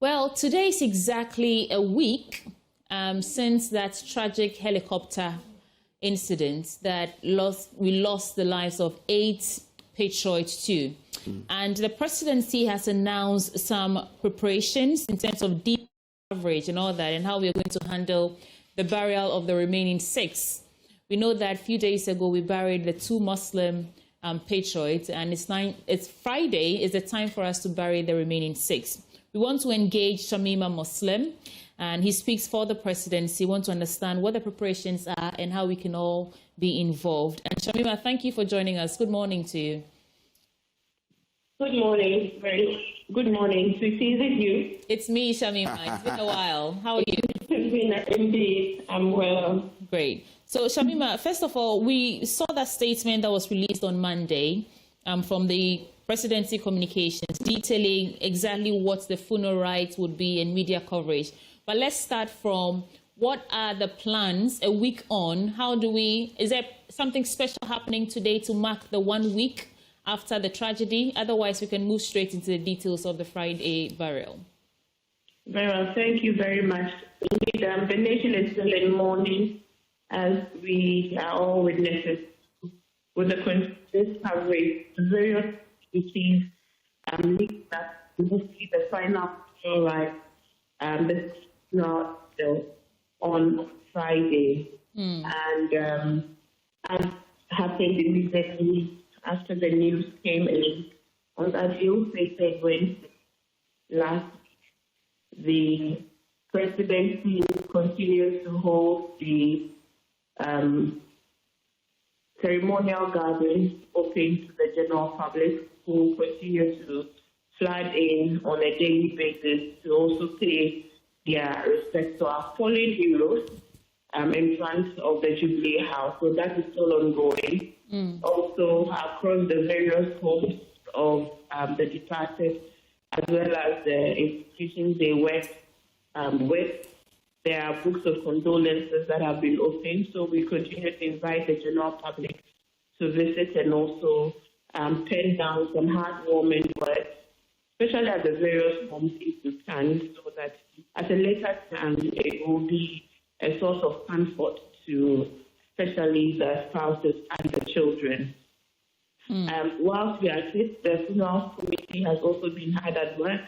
Well, today is exactly a week since that tragic helicopter incident that we lost the lives of 8 patriots too. And the presidency has announced some preparations in terms of deep coverage and all that, and how we are going to handle the burial of the remaining 6. We know that a few days ago we buried the 2 Muslim patriots, and it's Friday is the time for us to bury the remaining 6. We want to engage Shamima Muslim, and he speaks for the presidency. We want to understand what the preparations are and how we can all be involved. And Shamima, thank you for joining us. Good morning to you. Good morning. Very good morning. Sweetie, is it you? It's me, Shamima. It's been a while. How are you? It's been indeed. I'm well. Great. So, Shamima, first of all, we saw that statement that was released on Monday from the presidency communications detailing exactly what the funeral rites would be and media coverage. But let's start from what are the plans a week on? Is there something special happening today to mark the 1 week after the tragedy? Otherwise, we can move straight into the details of the Friday burial. Very well. Thank you very much. Indeed, the nation is still in mourning as we are all witnesses with the continuous coverage, various duties, that mostly the final right, this not on Friday. And as happened immediately after the news came in, on that ill-fated Wednesday last week, the presidency continues to hold the ceremonial gatherings open to the general public, who continue to flood in on a daily basis to also pay their respect to our fallen heroes in front of the Jubilee House. So that is still ongoing. Also, across the various homes of the departed, as well as the institutions they work with, there are books of condolences that have been opened. So we continue to invite the general public to visit and also pen down some heartwarming words, especially at the various homes if you can, so that at a later time it will be a source of comfort to especially the spouses and the children. Whilst we are at this, the funeral committee has also been hard at work.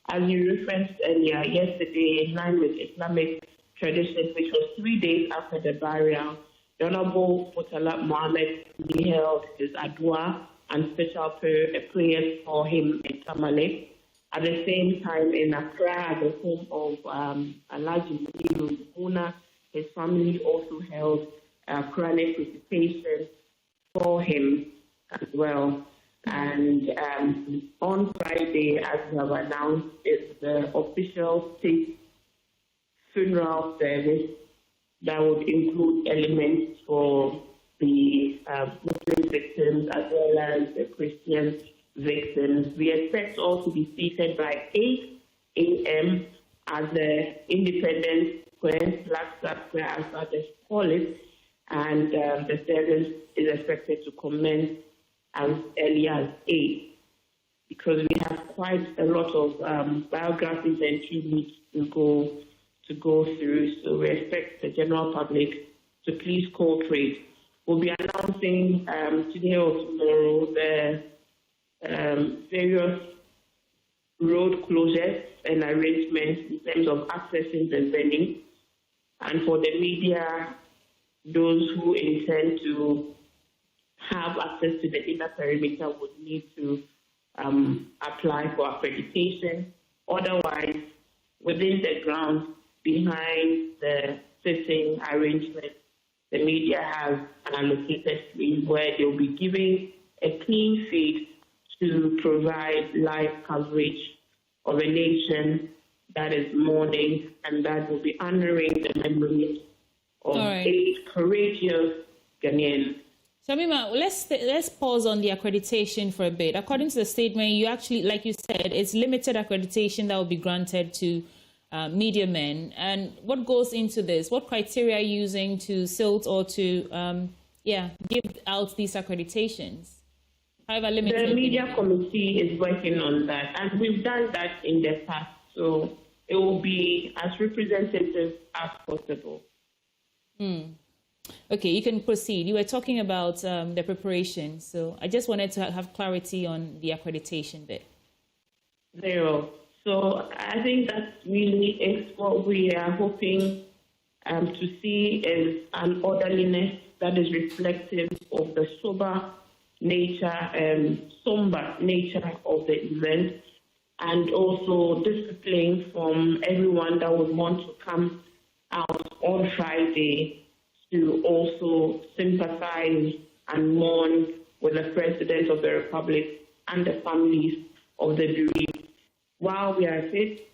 As you referenced earlier, yesterday, in line with Islamic tradition, which was 3 days after the burial, the Honorable Murtala Mohammed held his adwa and special prayers for him in Tamale. At the same time, in Accra, at the home of Alhaji Muniru Una, his family also held Quranic recitation for him as well. And on Friday, as we have announced, is the official state funeral service that would include elements for the Muslim victims as well as the Christian victims. We expect all to be seated by 8 a.m. at the Independence Square, Black Square, as others call it, and the service is expected to commence as early as 8, because we have quite a lot of biographies and tributes to go through. So we expect the general public to please cooperate. We'll be announcing today or tomorrow the various road closures and arrangements in terms of accessing the venue. And for the media, those who intend to have access to the inner perimeter would need to apply for accreditation. Otherwise, within the ground, behind the sitting arrangement, the media has an allocated screen where they'll be giving a clean feed to provide live coverage of a nation that is mourning and that will be honoring the memories of 8 courageous Ghanaians. Shamima, let's pause on the accreditation for a bit. According to the statement, you actually, like you said, it's limited accreditation that will be granted to media men. And what goes into this? What criteria are you using to silt or to give out these accreditations? However limited. The media committee is working on that, and we've done that in the past. So it will be as representative as possible. Okay, you can proceed. You were talking about the preparation, so I just wanted to have clarity on the accreditation bit. Zero. So I think that really is what we are hoping to see is an orderliness that is reflective of the somber nature of the event, and also discipline from everyone that would want to come out on Friday to also sympathize and mourn with the President of the Republic and the families of the bereaved. While we are at it,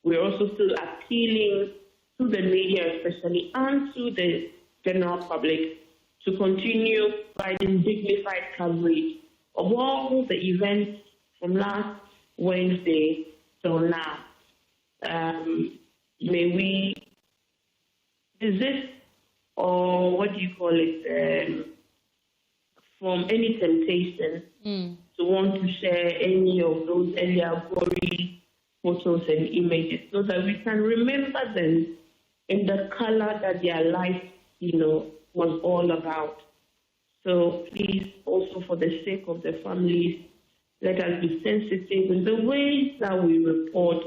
we're also still appealing to the media especially and to the general public to continue providing dignified coverage of all the events from last Wednesday till now. May we desist, or what do you call it, from any temptation to want to share any of those earlier gory photos and images, so that we can remember them in the color that their life, was all about. So please, also for the sake of the families, let us be sensitive in the ways that we report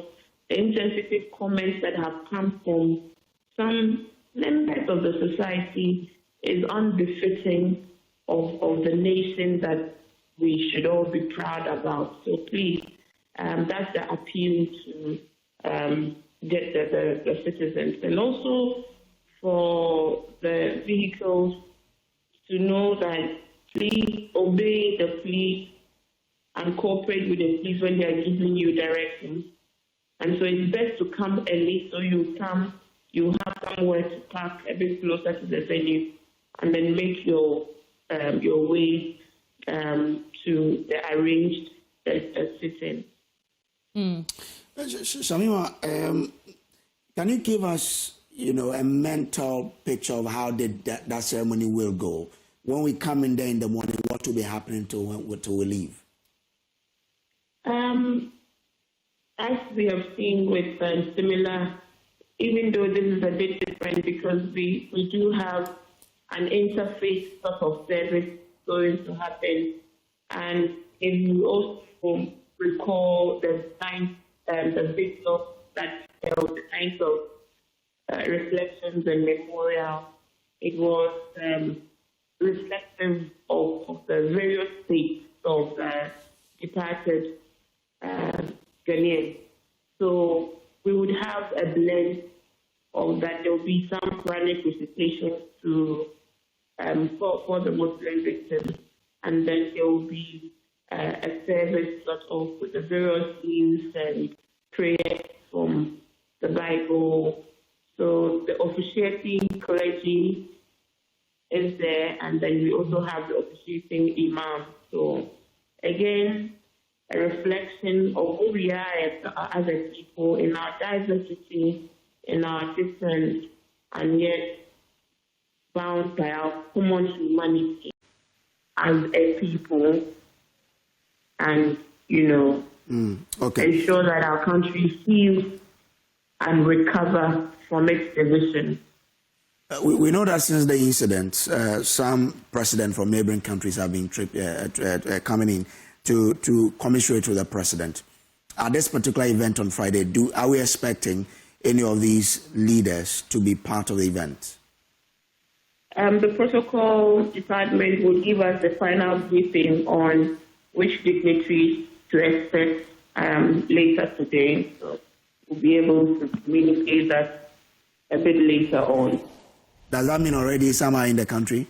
the insensitive comments that have come from some members of the society is unbefitting of the nation that we should all be proud about. So please, that's the appeal to the citizens. And also for the vehicles to know that please obey the police and cooperate with the police when they are giving you directions. And so it's best to come early, so you have somewhere to park a bit closer to the venue, and then make your way to the arranged sit-in. Shamima, can you give us, a mental picture of how that ceremony will go? When we come in there in the morning, what will be happening till we leave? As we have seen with similar, even though this is a bit different because we do have an interfaith sort of service going to happen. And if you also recall the video that held the kinds of reflections and memorial, it was reflective of the various states of departed Ghanaians. So we would have a blend of that. There will be some Quranic recitation for the Muslim victims, and then there will be a service sort of with the various hymns and prayers from the Bible. So the officiating clergy is there, and then we also have the officiating imam. So again, a reflection of who we are as a people in our diversity, in our difference, and yet bound by our common humanity as a people, and ensure that our country heals and recover from its division. We know that since the incident, some presidents from neighboring countries have been coming in to commiserate with the president. At this particular event on Friday, are we expecting any of these leaders to be part of the event? The protocol department will give us the final briefing on which dignitaries to expect later today. So we'll be able to communicate that a bit later on. Does that mean already some are in the country?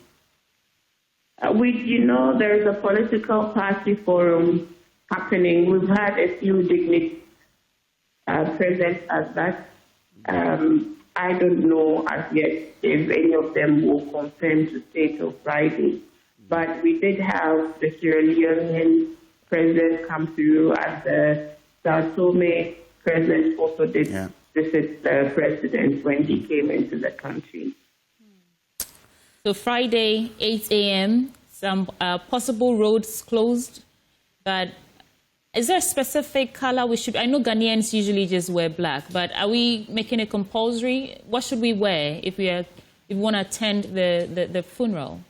There is a political party forum happening. We've had a few dignitaries present at that. I don't know as yet if any of them will confirm to stay till Friday. But we did have the Sierra Leonean president come through, as the Sao Tome president also did visit the president when he came into the country. So Friday, 8 a.m., some possible roads closed, but Is there a specific color we should? I know Ghanaians usually just wear black, but are we making it compulsory? What should we wear if we want to attend the funeral?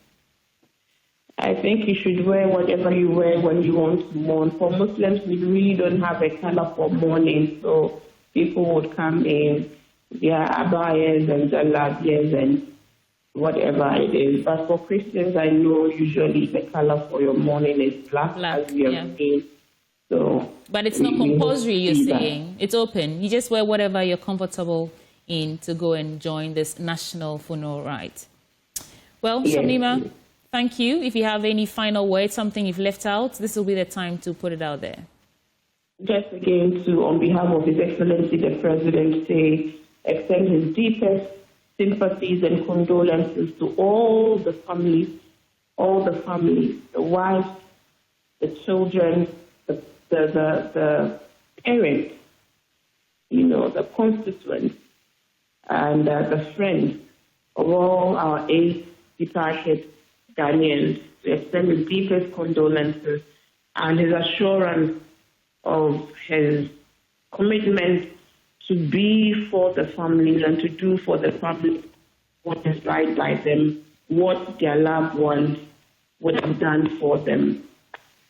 I think you should wear whatever you wear when you want to mourn. For Muslims, we really don't have a color for mourning, so people would come in their abayas and jalabias and whatever it is. But for Christians, I know usually the color for your mourning is black as we have seen. So, but it's not compulsory, you're saying? It's open. You just wear whatever you're comfortable in to go and join this national funeral rite. Well, yes. Shamima, thank you. If you have any final words, something you've left out, this will be the time to put it out there. Just again, on behalf of His Excellency the President, extend his deepest sympathies and condolences to all the families, the wives, the children, the parents, the constituents, and the friends of all our 8 departed Ghanaians, to extend his deepest condolences and his assurance of his commitment to be for the families and to do for the family what is right by them, what their loved ones would have done for them.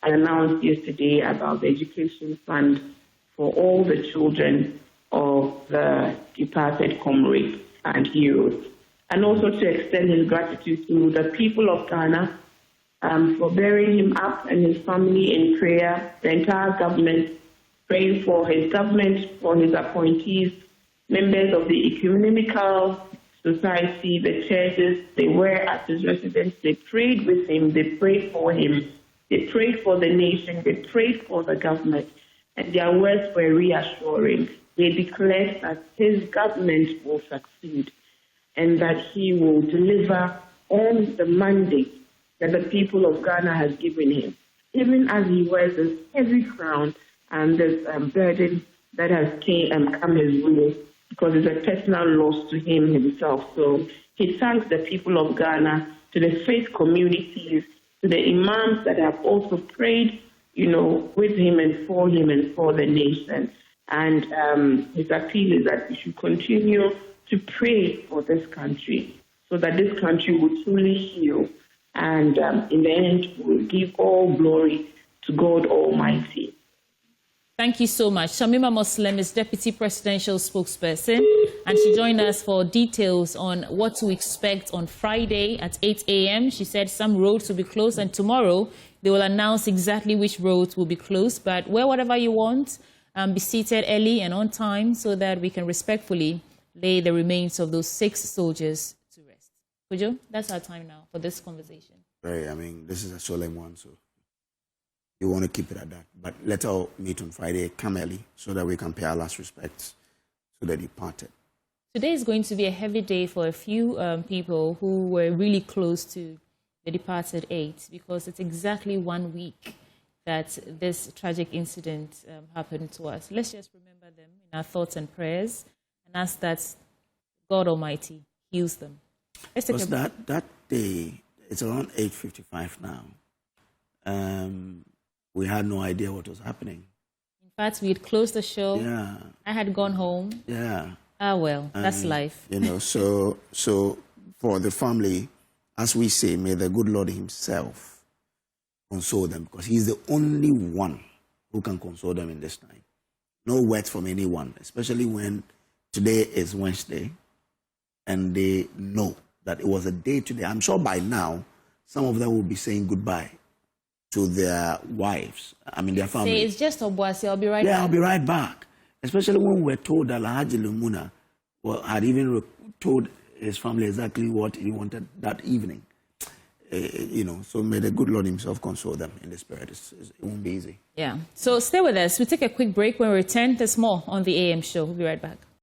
I announced yesterday about the education fund for all the children of the departed comrades and heroes, and also to extend his gratitude to the people of Ghana for bearing him up and his family in prayer, the entire government, praying for his government, for his appointees, members of the ecumenical society, the churches. They were at his residence. They prayed with him. They prayed for him. They prayed for the nation. They prayed for the government. And their words were reassuring. They declared that his government will succeed and that he will deliver on the mandate that the people of Ghana has given him, even as he wears this heavy crown and this burden that has come his way, because it's a personal loss to him himself. So he thanks the people of Ghana, to the faith communities, to the imams that have also prayed, with him and for the nation. And his appeal is that we should continue to pray for this country so that this country will truly heal. And in the end, we'll give all glory to God Almighty. Thank you so much. Shamima Muslim is Deputy Presidential Spokesperson, and she joined us for details on what to expect on Friday at 8 a.m. She said some roads will be closed, and tomorrow they will announce exactly which roads will be closed. But wear whatever you want, be seated early and on time so that we can respectfully lay the remains of those 6 soldiers to rest. Kojo, that's our time now for this conversation. This is a solemn one, so you want to keep it at that. But let's all meet on Friday, come early, so that we can pay our last respects to the departed. Today is going to be a heavy day for a few people who were really close to the departed 8, because it's exactly 1 week that this tragic incident happened to us. Let's just remember them in our thoughts and prayers and ask that God Almighty heals them. That day, it's around 8:55 now. We had no idea what was happening. In fact, we had closed the show. Yeah. I had gone home. Yeah. Ah, well, that's life. So for the family, as we say, may the good Lord himself console them, because he's the only one who can console them in this time. No words from anyone, especially when today is Wednesday and they know that it was a day today. I'm sure by now, some of them will be saying goodbye to their wives, their family. Say, it's just Obuasi, I'll be right back. Yeah, I'll be right back. Especially when we're told that Alhaji Lumuna had even told his family exactly what he wanted that evening. So may the good Lord himself console them in the spirit. It won't be easy. Yeah. So stay with us. We'll take a quick break. When we return, there's more on the AM show. We'll be right back.